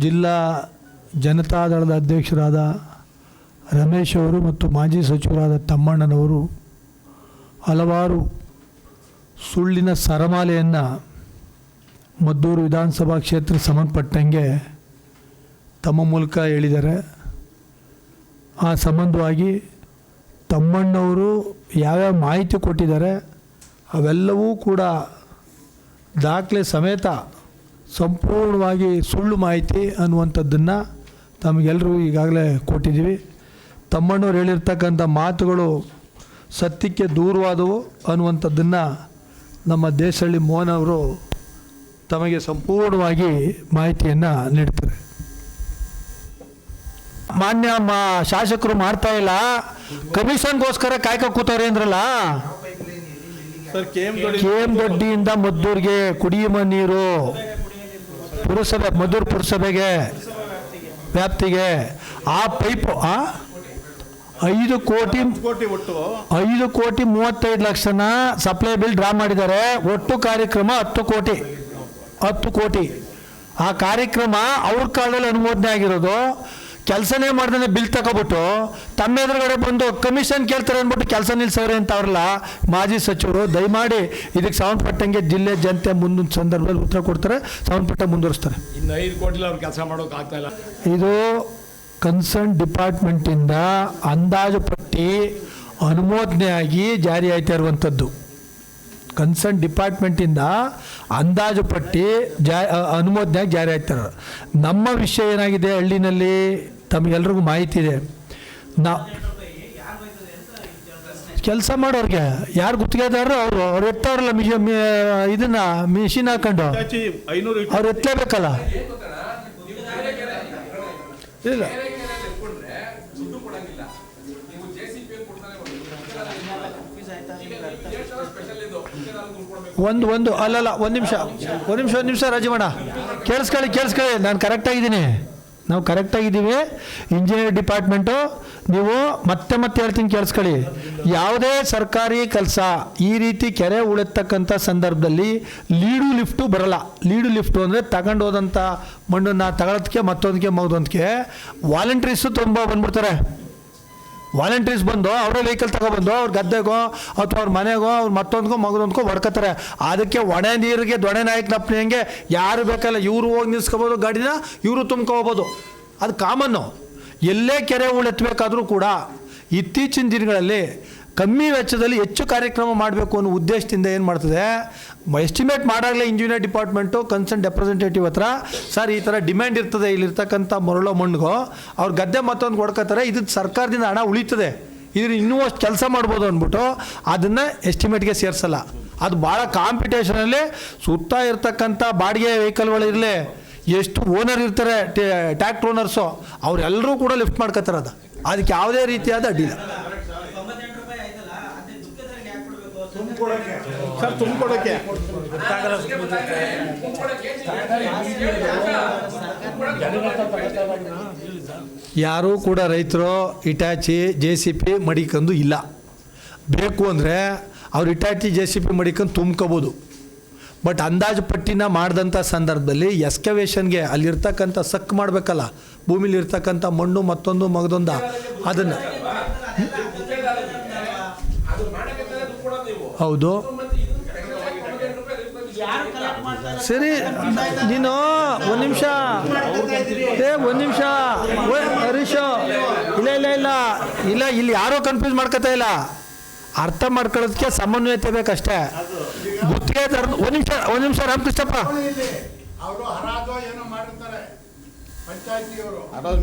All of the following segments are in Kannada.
ಜಿಲ್ಲಾ ಜನತಾದಳದ ಅಧ್ಯಕ್ಷರಾದ ರಮೇಶ್ ಅವರು ಮತ್ತು ಮಾಜಿ ಸಚಿವರಾದ ತಮ್ಮಣ್ಣನವರು ಹಲವಾರು ಸುಳ್ಳಿನ ಸರಮಾಲೆಯನ್ನು ಮದ್ದೂರು ವಿಧಾನಸಭಾ ಕ್ಷೇತ್ರ ಸಂಬಂಧಪಟ್ಟಂಗೆ ತಮ್ಮ ಮೂಲಕ ಹೇಳಿದ್ದಾರೆ. ಆ ಸಂಬಂಧವಾಗಿ ತಮ್ಮಣ್ಣವರು ಯಾವ್ಯಾವ ಮಾಹಿತಿ ಕೊಟ್ಟಿದ್ದಾರೆ ಅವೆಲ್ಲವೂ ಕೂಡ ದಾಖಲೆ ಸಮೇತ ಸಂಪೂರ್ಣವಾಗಿ ಸುಳ್ಳು ಮಾಹಿತಿ ಅನ್ನುವಂಥದ್ದನ್ನು ತಮಗೆಲ್ಲರೂ ಈಗಾಗಲೇ ಕೊಟ್ಟಿದ್ದೀವಿ. ತಮ್ಮಣ್ಣವ್ರು ಹೇಳಿರ್ತಕ್ಕಂಥ ಮಾತುಗಳು ಸತ್ಯಕ್ಕೆ ದೂರವಾದವು ಅನ್ನುವಂಥದ್ದನ್ನು ನಮ್ಮ ದೇಶಹಳ್ಳಿ ಮೋಹನ್ ಅವರು ತಮಗೆ ಸಂಪೂರ್ಣವಾಗಿ ಮಾಹಿತಿಯನ್ನು ನೀಡ್ತಾರೆ. ಮಾನ್ಯ ಶಾಸಕರು ಮಾಡ್ತಾ ಇಲ್ಲ, ಕಮಿಷನ್ಗೋಸ್ಕರ ಕಾಯ್ಕ ಕೂತವ್ರೆ ಅಂದ್ರಲ್ಲ. KM ದೊಡ್ಡಿಯಿಂದ ಮದ್ದೂರಿಗೆ ಕುಡಿಯುವ ನೀರು ಪುರಸಭೆ, ಮದ್ದೂರು ಪುರಸಭೆಗೆ ವ್ಯಾಪ್ತಿಗೆ ಆ ಪೈಪು 5 ಕೋಟಿ 35 ಲಕ್ಷನ ಸಪ್ಲೈ ಬಿಲ್ ಡ್ರಾ ಮಾಡಿದ್ದಾರೆ. ಒಟ್ಟು ಕಾರ್ಯಕ್ರಮ 10 ಕೋಟಿ. ಆ ಕಾರ್ಯಕ್ರಮ ಅವ್ರ ಕಾಲದಲ್ಲಿ ಅನುಮೋದನೆ ಆಗಿರೋದು. ಕೆಲಸನೇ ಮಾಡ್ದೇ ಬಿಲ್ ತಗೊಬಿಟ್ಟು ತಮ್ಮ ಎದುರುಗಡೆ ಬಂದು ಕಮಿಷನ್ ಕೇಳ್ತಾರೆ ಅಂದ್ಬಿಟ್ಟು ಕೆಲಸ ನಿಲ್ಸವ್ರೆ ಅಂತ ಅವ್ರಲ್ಲ ಮಾಜಿ ಸಚಿವರು. ದಯಮಾಡಿ ಇದಕ್ಕೆ ಸಂಬಂಧಪಟ್ಟಂಗೆ ಜಿಲ್ಲೆ ಜನತೆ ಮುಂದಿನ ಸಂದರ್ಭದಲ್ಲಿ ಉತ್ತರ ಕೊಡ್ತಾರೆ, ಸಂಬಂಧಪಟ್ಟ ಮುಂದುವರಿಸ್ತಾರೆ. ಇನ್ನು 5 ಕೋಟಿ ಅವ್ರು ಕೆಲಸ ಮಾಡೋಕೆ ಆಗ್ತಾ ಇಲ್ಲ. ಇದು ಕನ್ಸರ್ನ್ ಡಿಪಾರ್ಟ್ಮೆಂಟಿಂದ ಅಂದಾಜು ಪಟ್ಟಿ ಅನುಮೋದನೆಯಾಗಿ ಜಾರಿ ಆಯ್ತಾ ಇರುವಂಥದ್ದು. ಕನ್ಸರ್ನ್ ಡಿಪಾರ್ಟ್ಮೆಂಟಿಂದ ಅಂದಾಜು ಪಟ್ಟಿ ಅನುಮೋದನೆಯಾಗಿ ಜಾರಿ ಆಗ್ತಾರೆ. ನಮ್ಮ ವಿಷಯ ಏನಾಗಿದೆ, ಹಳ್ಳಿನಲ್ಲಿ ತಮಗೆಲ್ರಿಗೂ ಮಾಹಿತಿ ಇದೆ. ಕೆಲಸ ಮಾಡೋರಿಗೆ ಯಾರು ಗುತ್ತಿಗೆದಾರರು ಅವ್ರು ಎತ್ತವ್ರಲ್ಲ ಇದನ್ನು ಮಿಷಿನ್ ಹಾಕೊಂಡು ಅವ್ರು ಎತ್ತಲೇಬೇಕಲ್ಲ. ಇಲ್ಲ ಒಂದು ಅಲ್ಲಲ್ಲ ಒಂದು ನಿಮಿಷ ರಾಜಮಣ್ಣ ಕೇಳಿಸ್ಕೊಳ್ಳಿ. ನಾನು ಕರೆಕ್ಟಾಗಿದ್ದೀನಿ, ನಾವು ಕರೆಕ್ಟಾಗಿದ್ದೀವಿ. ಇಂಜಿನಿಯರ್ ಡಿಪಾರ್ಟ್ಮೆಂಟು ನೀವು ಮತ್ತೆ ಹೇಳ್ತೀನಿ ಕೇಳಿಸ್ಕೊಳ್ಳಿ. ಯಾವುದೇ ಸರ್ಕಾರಿ ಕೆಲಸ ಈ ರೀತಿ ಕೆರೆ ಉಳೆತ್ತಕ್ಕಂಥ ಸಂದರ್ಭದಲ್ಲಿ ಲೀಡು ಲಿಫ್ಟು ಬರಲ್ಲ. ಲೀಡು ಲಿಫ್ಟು ಅಂದರೆ ತಗೊಂಡು ಹೋದಂಥ ಮಣ್ಣನ್ನು ತಗೊಳೋದಕ್ಕೆ ಮತ್ತೊಂದಕ್ಕೆ ಮಗದೊಂದಕ್ಕೆ ವಾಲಂಟ್ರೀಸು ತುಂಬ ಬಂದ್ಬಿಡ್ತಾರೆ. ವಾಲಂಟ್ರೀಸ್ ಬಂದು ಅವರೇ ವೆಹಿಕಲ್ ತಗೊಬಂದು ಅವ್ರ ಗದ್ದೆಗೋ ಅಥವಾ ಅವ್ರ ಮನೆಗೋ ಅವ್ರು ಮತ್ತೊಂದ್ಕೋ ಮಗದೊಂದ್ಕೋ ಹೊಡ್ಕೋತಾರೆ. ಅದಕ್ಕೆ ಒಣೆ ನೀರಿಗೆ ದೊಣೆ ನಾಯಕನಪ್ಪನಿಗೆ ಯಾರು ಬೇಕಲ್ಲ ಇವರು ಹೋಗಿ ನಿಲ್ಸ್ಕೊಬೋದು, ಗಾಡಿನ ಇವರು ತುಂಬ್ಕೋಬೋದು. ಅದು ಕಾಮನ್ನು. ಎಲ್ಲೇ ಕೆರೆ ಉಳೆತ್ತಬೇಕಾದ್ರೂ ಕೂಡ ಇತ್ತೀಚಿನ ದಿನಗಳಲ್ಲಿ ಕಮ್ಮಿ ವೆಚ್ಚದಲ್ಲಿ ಹೆಚ್ಚು ಕಾರ್ಯಕ್ರಮ ಮಾಡಬೇಕು ಅನ್ನೋ ಉದ್ದೇಶದಿಂದ ಏನು ಮಾಡ್ತದೆ, ಎಸ್ಟಿಮೇಟ್ ಮಾಡಾಗಲೇ ಇಂಜಿನಿಯರ್ ಡಿಪಾರ್ಟ್ಮೆಂಟು ಕನ್ಸರ್ನ್ ರೆಪ್ರೆಸೆಂಟೇಟಿವ್ ಹತ್ರ ಸರ್ ಈ ಥರ ಡಿಮ್ಯಾಂಡ್ ಇರ್ತದೆ ಇಲ್ಲಿರ್ತಕ್ಕಂಥ ಮರಳೋ ಮಣ್ಣಿಗೋ ಅವ್ರ ಗದ್ದೆ ಮತ್ತೊಂದು ಹೊಡ್ಕೋತಾರೆ, ಇದು ಸರ್ಕಾರದಿಂದ ಹಣ ಉಳಿತದೆ, ಇದ್ರ ಇನ್ನೂ ಅಷ್ಟು ಕೆಲಸ ಮಾಡ್ಬೋದು ಅಂದ್ಬಿಟ್ಟು ಅದನ್ನು ಎಸ್ಟಿಮೇಟ್ಗೆ ಸೇರಿಸಲ್ಲ. ಅದು ಭಾಳ ಕಾಂಪಿಟೇಷನಲ್ಲಿ ಸುತ್ತ ಇರ್ತಕ್ಕಂಥ ಬಾಡಿಗೆ ವೆಹಿಕಲ್ಗಳಿರಲಿ, ಎಷ್ಟು ಓನರ್ ಇರ್ತಾರೆ ಟ್ಯಾಕ್ಟ್ರ್ ಓನರ್ಸು ಅವರೆಲ್ಲರೂ ಕೂಡ ಲಿಫ್ಟ್ ಮಾಡ್ಕೋತಾರೆ. ಅದಕ್ಕೆ ಯಾವುದೇ ರೀತಿಯಾದ ಅಡ್ಡಿಲ್ಲ. ಯಾರೂ ಕೂಡ ರೈತರು ಇಟಾಚಿ JCP ಮಡಿಕೊಂಡು ಇಲ್ಲ. ಬೇಕು ಅಂದರೆ ಅವ್ರು ಇಟಾಚಿ JCP ಮಡಿಕೊಂಡು ತುಂಬ್ಕೋಬೋದು. ಬಟ್ ಅಂದಾಜು ಪಟ್ಟಿನ ಮಾಡಿದಂಥ ಸಂದರ್ಭದಲ್ಲಿ ಎಸ್ಕವೇಷನ್ಗೆ ಅಲ್ಲಿರ್ತಕ್ಕಂಥ ಸಕ್ ಮಾಡಬೇಕಲ್ಲ, ಭೂಮಿಲಿ ಇರ್ತಕ್ಕಂಥ ಮಣ್ಣು ಮತ್ತೊಂದು ಮಗದೊಂದ ಅದನ್ನು ಹೌದು. ಸರಿ ನೀನು ಒಂದು ನಿಮಿಷ ಹರೀಶ್, ಇಲ್ಲ ಇಲ್ಲಿ ಯಾರೂ ಕನ್ಫ್ಯೂಸ್ ಮಾಡ್ಕೋತಾ ಇಲ್ಲ. ಅರ್ಥ ಮಾಡ್ಕೊಳ್ಳೋದಕ್ಕೆ ಸಮನ್ವಯತೆ ಬೇಕಷ್ಟೇ. ಗುತ್ತಿಗೆದಾರ ಒಂದು ನಿಮಿಷ ರಾಮಕೃಷ್ಣಪ್ಪ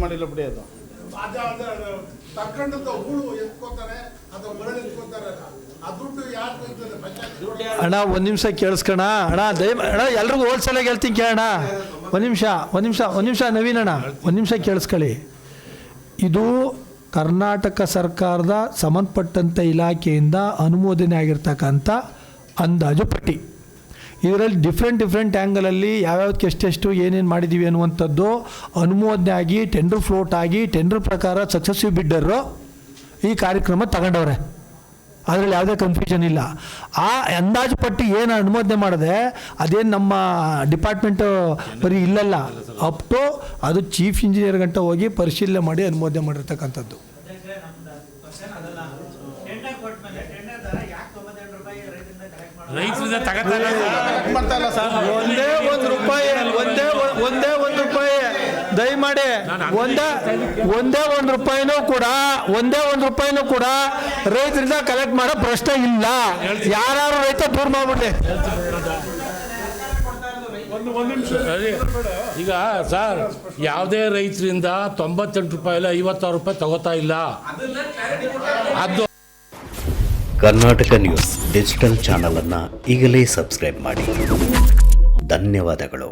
ಮಾಡಿಲ್ಲ ಬಿಡಿ. ಅಣ್ಣ ಒಂದು ನಿಮಿಷ ಕೇಳಿಸ್ಕೋಣ ಅಣ್ಣ, ಅಣ್ಣ ಎಲ್ರಿಗೂ ಹೋಲ್ಸೇಲಾಗಿ ಹೇಳ್ತೀನಿ ಕೇಳೋಣ. ಒಂದು ನಿಮಿಷ ನವೀನ್ ಅಣ್ಣ, ಒಂದು ನಿಮಿಷ ಕೇಳಿಸ್ಕೊಳ್ಳಿ. ಇದು ಕರ್ನಾಟಕ ಸರ್ಕಾರದ ಸಂಬಂಧಪಟ್ಟಂಥ ಇಲಾಖೆಯಿಂದ ಅನುಮೋದನೆ ಆಗಿರ್ತಕ್ಕಂಥ ಅಂದಾಜು ಪಟ್ಟಿ. ಇದರಲ್ಲಿ ಡಿಫ್ರೆಂಟ್ ಆ್ಯಂಗಲಲ್ಲಿ ಯಾವ್ಯಾವ್ದಕ್ಕೆ ಎಷ್ಟೆಷ್ಟು ಏನೇನು ಮಾಡಿದ್ದೀವಿ ಅನ್ನುವಂಥದ್ದು ಅನುಮೋದನೆ ಆಗಿ ಟೆಂಡರ್ ಫ್ಲೋಟ್ ಆಗಿ ಟೆಂಡರ್ ಪ್ರಕಾರ ಸಕ್ಸಸ್ಸಿವ್ ಬಿಡ್ಡರು ಈ ಕಾರ್ಯಕ್ರಮ ತಗೊಂಡವ್ರೆ. ಅದರಲ್ಲಿ ಯಾವುದೇ ಕನ್ಫ್ಯೂಷನ್ ಇಲ್ಲ. ಆ ಅಂದಾಜು ಪಟ್ಟಿ ಏನು ಅನುಮೋದನೆ ಮಾಡಿದೆ ಅದೇನು ನಮ್ಮ ಡಿಪಾರ್ಟ್ಮೆಂಟು ಬರೀ ಇಲ್ಲಲ್ಲ, ಅಪ್ ಟು ಅದು ಚೀಫ್ ಇಂಜಿನಿಯರ್ ಗಂಟ ಹೋಗಿ ಪರಿಶೀಲನೆ ಮಾಡಿ ಅನುಮೋದನೆ ಮಾಡಿರ್ತಕ್ಕಂಥದ್ದು. ರೈತರಿಂದ ತಗೋತಾರೆ ಒಂದೇ ಒಂದು ರೂಪಾಯಿ ದಯಮಾಡಿ ಒಂದೇ ಒಂದು ರೂಪಾಯಿನೂ ಕೂಡ ರೈತರಿಂದ ಕಲೆಕ್ಟ್ ಮಾಡೋ ಪ್ರಶ್ನೆ ಇಲ್ಲ. ಯಾರು ರೈತ ದೂರ ಮಾಡ್ಬಿಡ್ಲಿ. ಈಗ ಸರ್ ಯಾವುದೇ ರೈತರಿಂದ 98 ರೂಪಾಯಿ ಇಲ್ಲ 56 ರೂಪಾಯಿ ತಗೋತಾ ಇಲ್ಲ. ಅದು ಕರ್ನಾಟಕ ನ್ಯೂಸ್ ಡಿಜಿಟಲ್ ಚಾನಲನ್ನು ಈಗಲೇ ಸಬ್ಸ್ಕ್ರೈಬ್ ಮಾಡಿ. ಧನ್ಯವಾದಗಳು.